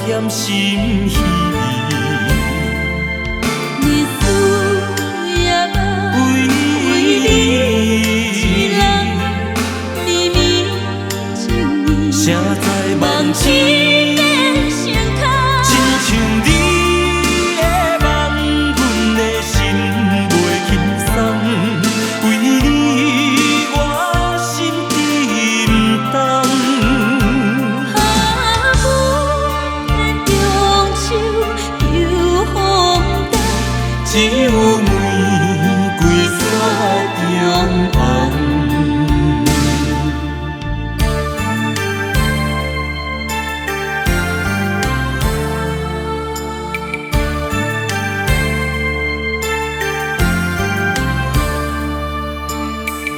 添心稀。日思夜梦，为你一人绵绵情意，谁知梦梦一变成空。亲像你的梦，阮的心袂轻松。为你我心沉重。只有玫瑰伞中红。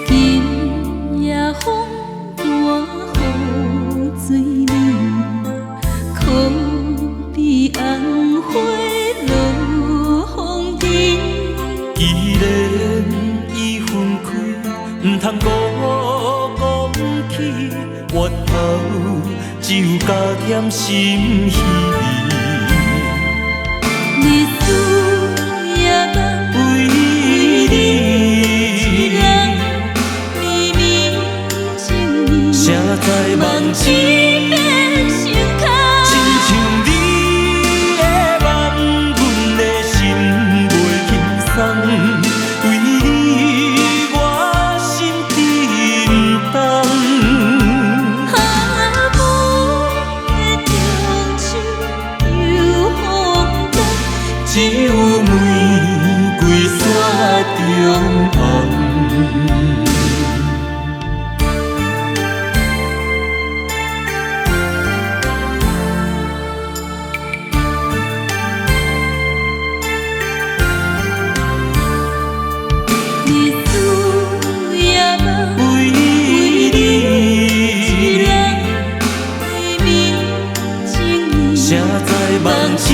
今夜风大雨水冷，可比红花落风尘。既然已分开，毋通讲起，越头只有加添心稀。日思夜梦，为你一人绵绵情意，谁知梦一变成空。亲像你的梦，阮的心袂轻松。为你我心沉重。雨的中秋又风干，只有玫瑰伞中红。日思夜梦，为你一人绵绵情意，谁知梦一